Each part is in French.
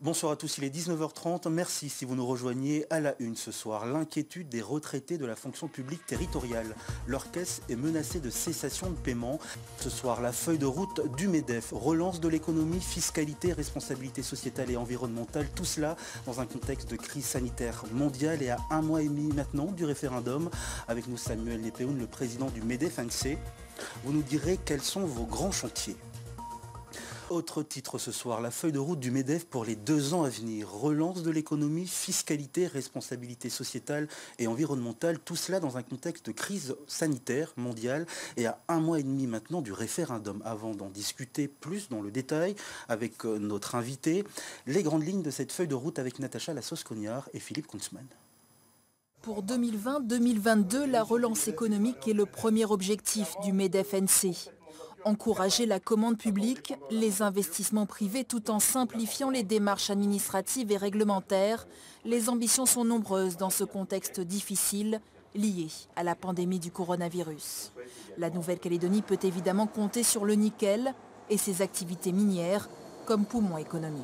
Bonsoir à tous, il est 19h30. Merci si vous nous rejoignez à la une ce soir. L'inquiétude des retraités de la fonction publique territoriale. Leur caisse est menacée de cessation de paiement. Ce soir, la feuille de route du MEDEF, relance de l'économie, fiscalité, responsabilité sociétale et environnementale. Tout cela dans un contexte de crise sanitaire mondiale et à 1 mois et demi maintenant du référendum. Avec nous Samuel Nepéoun, le président du MEDEF-NC. Vous nous direz quels sont vos grands chantiers. Autre titre ce soir, la feuille de route du MEDEF pour les 2 ans à venir. Relance de l'économie, fiscalité, responsabilité sociétale et environnementale. Tout cela dans un contexte de crise sanitaire mondiale et à 1 mois et demi maintenant du référendum. Avant d'en discuter plus dans le détail avec notre invité, les grandes lignes de cette feuille de route avec Natacha Lassos-Cognard et Philippe Kunzmann. Pour 2020-2022, la relance économique est le premier objectif du MEDEF-NC. Encourager la commande publique, les investissements privés tout en simplifiant les démarches administratives et réglementaires. Les ambitions sont nombreuses dans ce contexte difficile lié à la pandémie du coronavirus. La Nouvelle-Calédonie peut évidemment compter sur le nickel et ses activités minières comme poumon économique.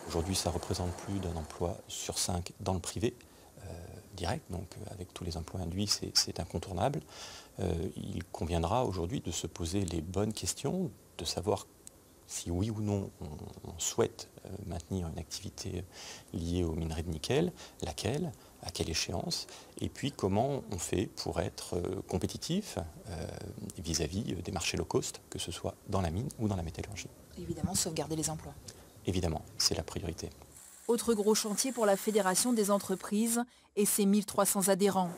Aujourd'hui, ça représente plus d'un emploi sur 5 dans le privé. Direct, donc avec tous les emplois induits, c'est incontournable. Il conviendra aujourd'hui de se poser les bonnes questions, de savoir si oui ou non on souhaite maintenir une activité liée aux minerais de nickel, laquelle, à quelle échéance, et puis comment on fait pour être compétitif vis-à-vis des marchés low cost, que ce soit dans la mine ou dans la métallurgie. Évidemment, sauvegarder les emplois. Évidemment, c'est la priorité. Autre gros chantier pour la Fédération des entreprises et ses 1300 adhérents.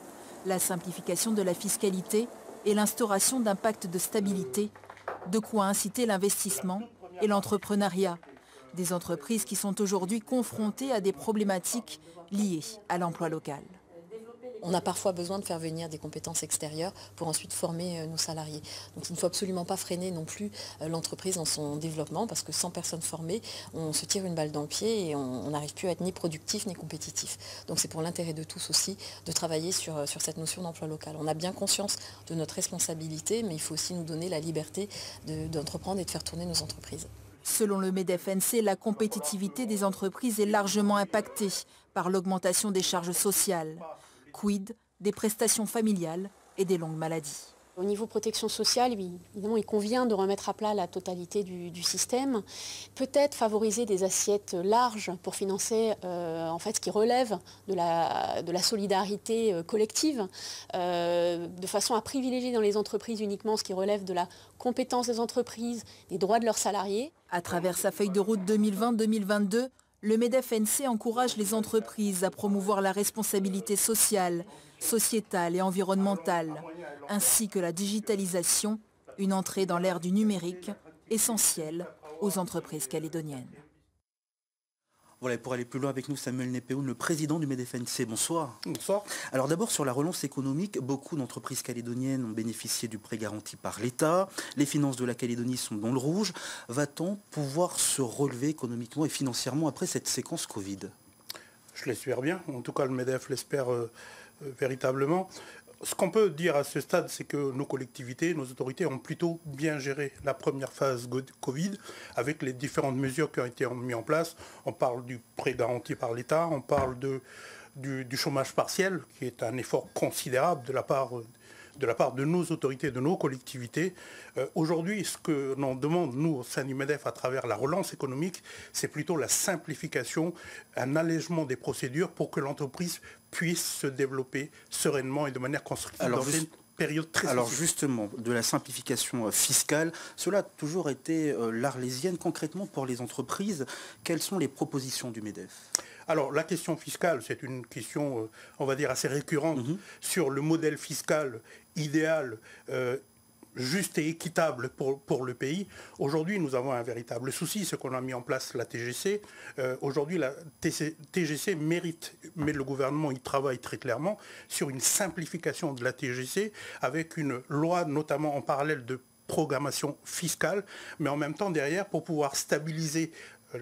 La simplification de la fiscalité et l'instauration d'un pacte de stabilité, de quoi inciter l'investissement et l'entrepreneuriat. Des entreprises qui sont aujourd'hui confrontées à des problématiques liées à l'emploi local. On a parfois besoin de faire venir des compétences extérieures pour ensuite former nos salariés. Donc il ne faut absolument pas freiner non plus l'entreprise dans son développement parce que sans personnes formées, on se tire une balle dans le pied et on n'arrive plus à être ni productif ni compétitif. Donc c'est pour l'intérêt de tous aussi de travailler sur cette notion d'emploi local. On a bien conscience de notre responsabilité, mais il faut aussi nous donner la liberté d'entreprendre et de faire tourner nos entreprises. Selon le MEDEF-NC, la compétitivité des entreprises est largement impactée par l'augmentation des charges sociales. Quid des prestations familiales et des longues maladies. Au niveau protection sociale, évidemment, il convient de remettre à plat la totalité du système. Peut-être favoriser des assiettes larges pour financer en fait, ce qui relève de la solidarité collective, de façon à privilégier dans les entreprises uniquement ce qui relève de la compétence des entreprises, des droits de leurs salariés. À travers sa feuille de route 2020-2022, le MEDEF-NC encourage les entreprises à promouvoir la responsabilité sociale, sociétale et environnementale, ainsi que la digitalisation, une entrée dans l'ère du numérique, essentielle aux entreprises calédoniennes. Voilà, pour aller plus loin avec nous, Samuel Nepéoun, le président du MEDEF-NC. Bonsoir. Bonsoir. Alors d'abord, sur la relance économique, beaucoup d'entreprises calédoniennes ont bénéficié du prêt garanti par l'État. Les finances de la Calédonie sont dans le rouge. Va-t-on pouvoir se relever économiquement et financièrement après cette séquence Covid? Je l'espère bien. En tout cas, le MEDEF l'espère véritablement. Ce qu'on peut dire à ce stade, c'est que nos collectivités, nos autorités ont plutôt bien géré la première phase Covid avec les différentes mesures qui ont été mises en place. On parle du prêt garanti par l'État, on parle du chômage partiel, qui est un effort considérable de la part de nos autorités, de nos collectivités. Aujourd'hui, ce que l'on demande, nous, au sein du MEDEF, à travers la relance économique, c'est plutôt la simplification, un allègement des procédures pour que l'entreprise puisse se développer sereinement et de manière constructive dans une période très Alors sensible. justement, de la simplification fiscale, cela a toujours été l'arlésienne. Concrètement, pour les entreprises, quelles sont les propositions du MEDEF ? Alors, la question fiscale, c'est une question, on va dire, assez récurrente sur le modèle fiscal idéal, juste et équitable pour le pays. Aujourd'hui, nous avons un véritable souci, c'est qu'on a mis en place la TGC. Aujourd'hui, la TGC mérite, mais le gouvernement y travaille très clairement, sur une simplification de la TGC, avec une loi notamment en parallèle de programmation fiscale, mais en même temps derrière, pour pouvoir stabiliser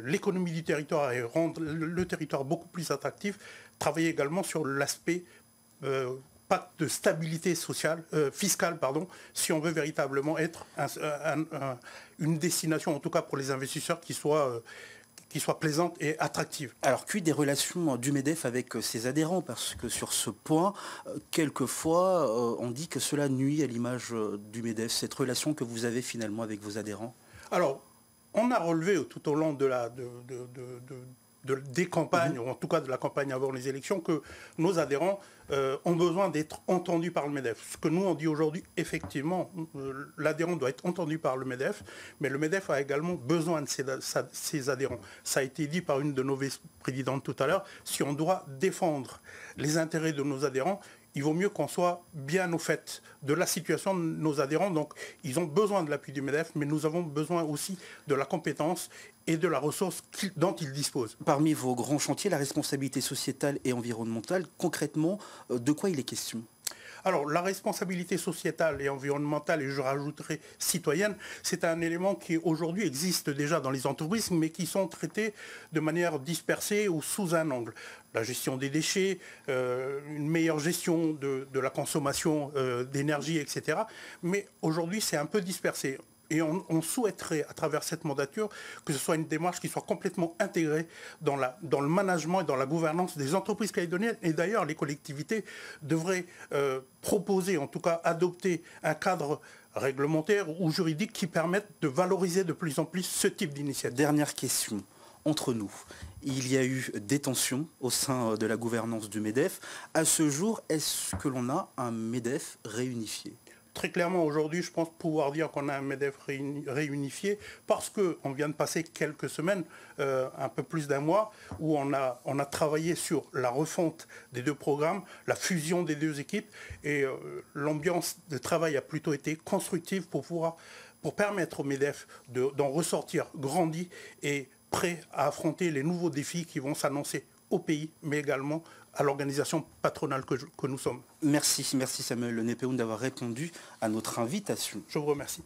l'économie du territoire et rendre le territoire beaucoup plus attractif, travailler également sur l'aspect pacte de stabilité sociale, fiscale, si on veut véritablement être une destination, en tout cas pour les investisseurs, qui soit soit plaisante et attractive. Alors, quid des relations du MEDEF avec ses adhérents? Parce que sur ce point, quelquefois, on dit que cela nuit à l'image du MEDEF, cette relation que vous avez finalement avec vos adhérents. Alors, on a relevé tout au long des campagnes, ou en tout cas de la campagne avant les élections, que nos adhérents ont besoin d'être entendus par le MEDEF. Ce que nous on dit aujourd'hui, effectivement, l'adhérent doit être entendu par le MEDEF, mais le MEDEF a également besoin de ses adhérents. Ça a été dit par une de nos vice-présidentes tout à l'heure, si on doit défendre les intérêts de nos adhérents, il vaut mieux qu'on soit bien au fait de la situation de nos adhérents. Donc, ils ont besoin de l'appui du MEDEF, mais nous avons besoin aussi de la compétence et de la ressource dont ils disposent. Parmi vos grands chantiers, la responsabilité sociétale et environnementale, concrètement, de quoi il est question ? Alors, la responsabilité sociétale et environnementale, et je rajouterai citoyenne, c'est un élément qui aujourd'hui existe déjà dans les entreprises, mais qui sont traités de manière dispersée ou sous un angle. La gestion des déchets, une meilleure gestion de la consommation d'énergie, etc. Mais aujourd'hui, c'est un peu dispersé. Et on souhaiterait, à travers cette mandature, que ce soit une démarche qui soit complètement intégrée dans le management et dans la gouvernance des entreprises calédoniennes. Et d'ailleurs, les collectivités devraient proposer, en tout cas adopter un cadre réglementaire ou juridique qui permette de valoriser de plus en plus ce type d'initiative. Dernière question. Entre nous, il y a eu des tensions au sein de la gouvernance du MEDEF. À ce jour, est-ce que l'on a un MEDEF réunifié ? Très clairement, aujourd'hui, je pense pouvoir dire qu'on a un MEDEF réunifié parce qu'on vient de passer quelques semaines, un peu plus d'un mois, où on a travaillé sur la refonte des deux programmes, la fusion des deux équipes, et l'ambiance de travail a plutôt été constructive pour permettre au MEDEF d'en ressortir grandi et prêt à affronter les nouveaux défis qui vont s'annoncer au pays, mais également à l'organisation patronale que nous sommes. Merci Samuel Népehoun d'avoir répondu à notre invitation. Je vous remercie.